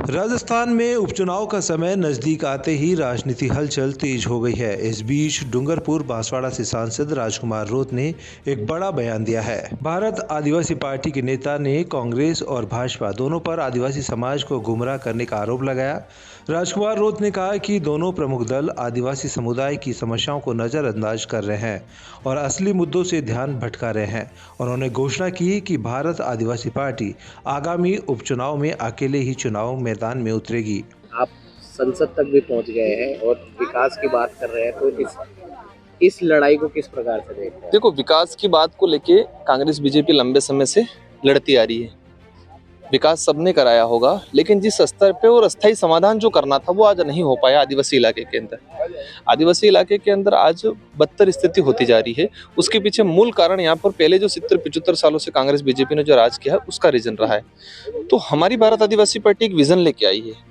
राजस्थान में उपचुनाव का समय नजदीक आते ही राजनीति हलचल तेज हो गई है। इस बीच डूंगरपुर बांसवाड़ा से सांसद राजकुमार रोत ने एक बड़ा बयान दिया है। भारत आदिवासी पार्टी के नेता ने कांग्रेस और भाजपा दोनों पर आदिवासी समाज को गुमराह करने का आरोप लगाया। राजकुमार रोत ने कहा कि दोनों प्रमुख दल आदिवासी समुदाय की समस्याओं को नजरअंदाज कर रहे हैं और असली मुद्दों से ध्यान भटका रहे हैं। उन्होंने घोषणा की कि भारत आदिवासी पार्टी आगामी उपचुनाव में अकेले ही चुनाव मैदान में उतरेगी। आप संसद तक भी पहुंच गए हैं और विकास की बात कर रहे हैं, तो इस लड़ाई को किस प्रकार से देखते हैं? देखो, विकास की बात को लेके कांग्रेस बीजेपी लंबे समय से लड़ती आ रही है। विकास सबने कराया होगा, लेकिन जिस स्तर पे और अस्थायी समाधान जो करना था वो आज नहीं हो पाया। आदिवासी इलाके के अंदर आज बदतर स्थिति होती जा रही है। उसके पीछे मूल कारण यहाँ पर पहले जो 70-75 सालों से कांग्रेस बीजेपी ने जो राज किया है उसका रीजन रहा है। तो हमारी भारत आदिवासी पार्टी एक विजन लेके आई है,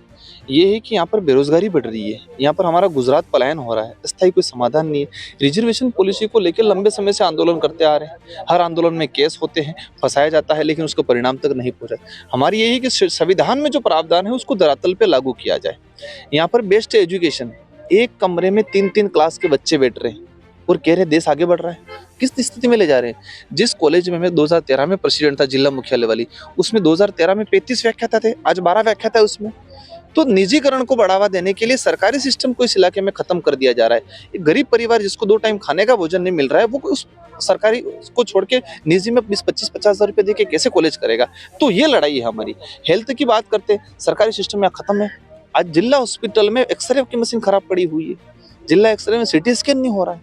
ये है कि यहाँ पर बेरोजगारी बढ़ रही है, यहाँ पर हमारा गुजरात पलायन हो रहा है, अस्थायी कोई समाधान नहीं है। रिजर्वेशन पॉलिसी को लेकर लंबे समय से आंदोलन करते आ रहे हैं। हर आंदोलन में केस होते हैं, फंसाया जाता है, लेकिन उसका परिणाम तक नहीं पहुंचा। हमारी यही है कि संविधान में जो प्रावधान है उसको धरातल पे लागू किया जाए। यहाँ पर बेस्ट एजुकेशन, एक कमरे में 3-3 क्लास के बच्चे बैठ रहे हैं और कह रहे देश आगे बढ़ रहा है। किस स्थिति में ले जा रहे हैं? जिस कॉलेज में मैं 2013 में प्रेसिडेंट था, जिला मुख्यालय वाली, उसमें 2013 में 35 व्याख्याता थे, आज 12 व्याख्याता है उसमें। तो निजीकरण को बढ़ावा देने के लिए सरकारी सिस्टम को इस इलाके में खत्म कर दिया जा रहा है। एक गरीब परिवार जिसको 2 टाइम खाने का भोजन नहीं मिल रहा है, वो उस सरकारी को छोड़ के निजी में 20-25 हज़ार रुपये दे के कैसे कॉलेज करेगा? तो ये लड़ाई है हमारी। हेल्थ की बात करते हैं, सरकारी सिस्टम यहाँ खत्म है। आज जिला हॉस्पिटल में एक्सरे की मशीन खराब पड़ी हुई है, जिला एक्सरे में सीटी स्कैन नहीं हो रहा है,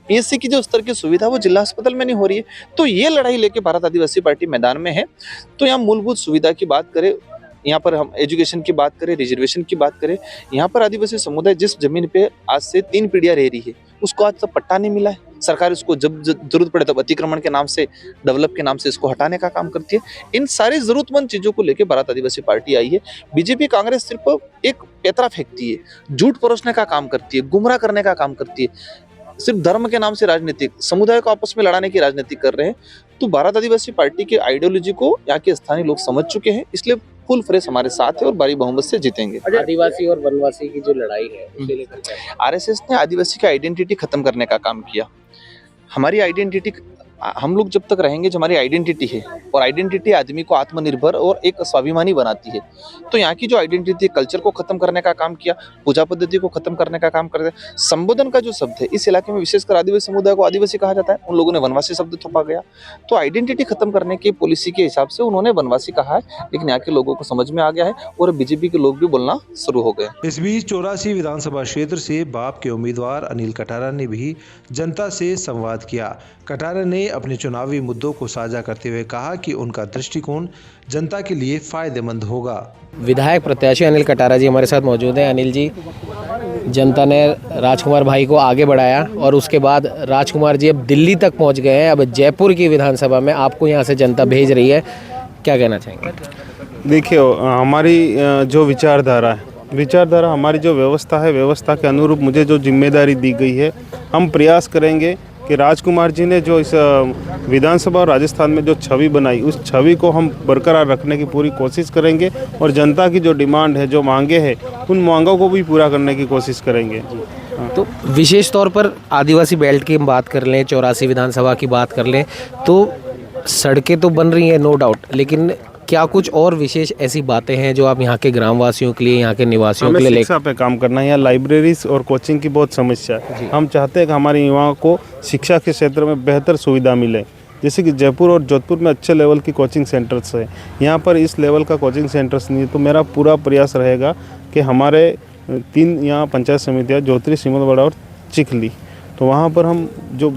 पीएससी की जो स्तर की सुविधा वो जिला अस्पताल में नहीं हो रही है। तो ये लड़ाई लेके भारत आदिवासी पार्टी मैदान में है। तो यहाँ मूलभूत सुविधा की बात करें, यहाँ पर हम एजुकेशन की बात करें, रिजर्वेशन की बात करें, यहाँ पर आदिवासी समुदाय जिस जमीन पे आज से 3 पीढ़ियां रह रही है उसको आज तक पट्टा नहीं मिला है। सरकार उसको जब जरूरत पड़े तब अतिक्रमण के नाम से, डेवलप के नाम से इसको हटाने का काम करती है। इन सारी जरूरतमंद चीजों को लेकर भारत आदिवासी पार्टी आई है। बीजेपी कांग्रेस सिर्फ एक पैतरा फेंकती है, झूठ परोसने का काम करती है, गुमराह करने का काम करती है, सिर्फ धर्म के नाम से राजनीतिक समुदाय को आपस में लड़ाने की राजनीति कर रहे हैं। तो भारत आदिवासी पार्टी की आइडियोलॉजी को यहाँ के स्थानीय लोग समझ चुके हैं, इसलिए फुल फ्रेश हमारे साथ है और भारी बहुमत से जीतेंगे। आदिवासी और वनवासी की जो लड़ाई है उसे लेकर आरएसएस ने आदिवासी की आइडेंटिटी खत्म करने का काम किया। हमारी आइडेंटिटी, हम लोग जब तक रहेंगे, जो हमारी आइडेंटिटी है, और आइडेंटिटी आदमी को आत्मनिर्भर और एक स्वाभिमानी बनाती है। तो यहाँ की जो आइडेंटिटी, कल्चर को खत्म करने का काम किया, पूजा पद्धति को खत्म करने का काम करते हैं। संबोधन का जो शब्द है, इस इलाके में विशेषकर आदिवासी समुदाय को आदिवासी कहा जाता है, उन लोगों ने वनवासी शब्द थोपा गया। तो आइडेंटिटी खत्म करने की पॉलिसी के हिसाब से उन्होंने वनवासी कहा है, लेकिन यहाँ के लोगों को समझ में आ गया है और बीजेपी के लोग भी बोलना शुरू हो गए। इस बीच 84 विधानसभा क्षेत्र से बाप के उम्मीदवार अनिल कटारा ने भी जनता से संवाद किया। कटारा ने अपने चुनावी मुद्दों को साझा करते हुए कहा कि उनका दृष्टिकोण जनता के लिए फायदेमंद होगा। विधायक प्रत्याशी अनिल कटारा जी हमारे साथ मौजूद हैं। अनिल जी, जनता ने राजकुमार भाई को आगे बढ़ाया और उसके बाद राजकुमार जी अब दिल्ली तक पहुंच गए हैं। अब जयपुर की विधानसभा में आपको यहां से जनता भेज रही है, क्या कहना चाहेंगे? देखिए, हमारी जो विचारधारा हमारी जो व्यवस्था है, व्यवस्था के अनुरूप मुझे जो जिम्मेदारी दी गई है, हम प्रयास करेंगे कि राजकुमार जी ने जो इस विधानसभा और राजस्थान में जो छवि बनाई, उस छवि को हम बरकरार रखने की पूरी कोशिश करेंगे और जनता की जो डिमांड है, जो मांगे हैं, उन मांगों को भी पूरा करने की कोशिश करेंगे। तो विशेष तौर पर आदिवासी बेल्ट की बात कर लें, 84 विधानसभा की बात कर लें, तो सड़कें तो बन रही हैं नो डाउट, लेकिन क्या कुछ और विशेष ऐसी बातें हैं जो आप यहाँ के ग्रामवासियों के लिए, यहाँ के निवासियों के लिए? शिक्षा पे काम करना है। यहाँ लाइब्रेरीज और कोचिंग की बहुत समस्या है। हम चाहते हैं कि हमारे युवाओं को शिक्षा के क्षेत्र में बेहतर सुविधा मिले। जैसे कि जयपुर और जोधपुर में अच्छे लेवल की कोचिंग सेंटर्स है, यहाँ पर इस लेवल का कोचिंग सेंटर्स नहीं है। तो मेरा पूरा प्रयास रहेगा कि हमारे 3 यहाँ पंचायत समितियाँ, जोधपुर, सिमलवाड़ा और चिखली, तो वहाँ पर हम जो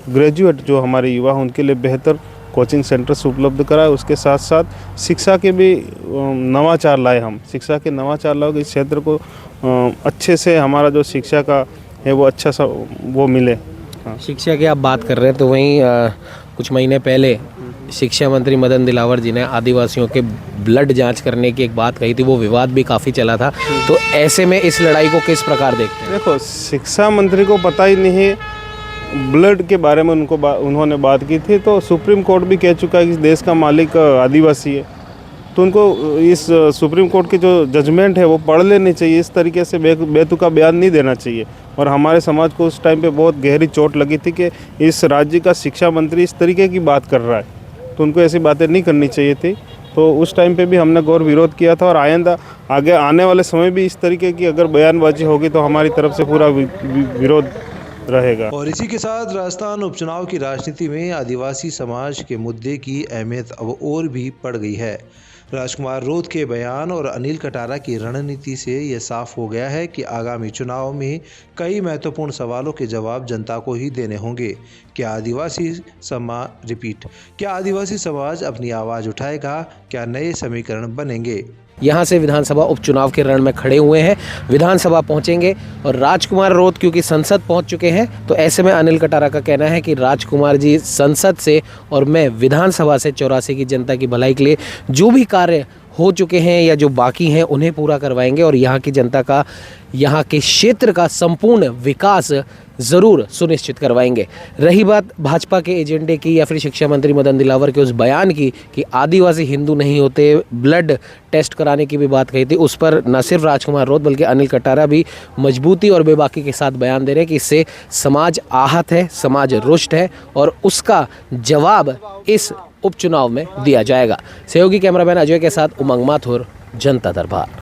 ग्रेजुएट जो हमारे युवा हैं उनके लिए बेहतर कोचिंग सेंटर्स उपलब्ध कराए। उसके साथ साथ शिक्षा के भी नवाचार लाए। हम शिक्षा के नवाचार लाए, इस क्षेत्र को अच्छे से हमारा जो शिक्षा का है वो अच्छा सा वो मिले। हाँ। शिक्षा की आप बात कर रहे हैं, तो वहीं कुछ महीने पहले शिक्षा मंत्री मदन दिलावर जी ने आदिवासियों के ब्लड जांच करने की एक बात कही थी, वो विवाद भी काफ़ी चला था। तो ऐसे में इस लड़ाई को किस प्रकार देखते हैं? देखो, शिक्षा मंत्री को पता ही नहीं ब्लड के बारे में उन्होंने बात की थी, तो सुप्रीम कोर्ट भी कह चुका है कि देश का मालिक आदिवासी है। तो उनको इस सुप्रीम कोर्ट की जो जजमेंट है वो पढ़ लेनी चाहिए। इस तरीके से बेतुका बयान नहीं देना चाहिए। और हमारे समाज को उस टाइम पे बहुत गहरी चोट लगी थी कि इस राज्य का शिक्षा मंत्री इस तरीके की बात कर रहा है, तो उनको ऐसी बातें नहीं करनी चाहिए थी। तो उस टाइम पे भी हमने गौर विरोध किया था और आइंदा आगे आने वाले समय भी इस तरीके की अगर बयानबाजी होगी तो हमारी तरफ से पूरा विरोध रहेगा। और इसी के साथ राजस्थान उपचुनाव की राजनीति में आदिवासी समाज के मुद्दे की अहमियत अब और भी बढ़ गई है। राजकुमार रोत के बयान और अनिल कटारा की रणनीति से यह साफ हो गया है कि आगामी चुनाव में कई महत्वपूर्ण सवालों के जवाब जनता को ही देने होंगे। क्या आदिवासी समाज अपनी आवाज़ उठाएगा? क्या नए समीकरण बनेंगे? यहाँ से विधानसभा उपचुनाव के रण में खड़े हुए हैं, विधानसभा पहुंचेंगे और राजकुमार रोत क्योंकि संसद पहुंच चुके हैं, तो ऐसे में अनिल कटारा का कहना है कि राजकुमार जी संसद से और मैं विधानसभा से 84 की जनता की भलाई के लिए जो भी कार्य हो चुके हैं या जो बाकी हैं उन्हें पूरा करवाएंगे और यहाँ की जनता का, यहाँ के क्षेत्र का संपूर्ण विकास ज़रूर सुनिश्चित करवाएंगे। रही बात भाजपा के एजेंडे की या फिर शिक्षा मंत्री मदन दिलावर के उस बयान की कि आदिवासी हिंदू नहीं होते, ब्लड टेस्ट कराने की भी बात कही थी, उस पर न सिर्फ राजकुमार रोत बल्कि अनिल कटारा भी मजबूती और बेबाकी के साथ बयान दे रहे हैं कि इससे समाज आहत है, समाज रुष्ट है और उसका जवाब इस उपचुनाव में दिया जाएगा। सहयोगी कैमरामैन अजय के साथ उमंग माथुर, जनता दरबार।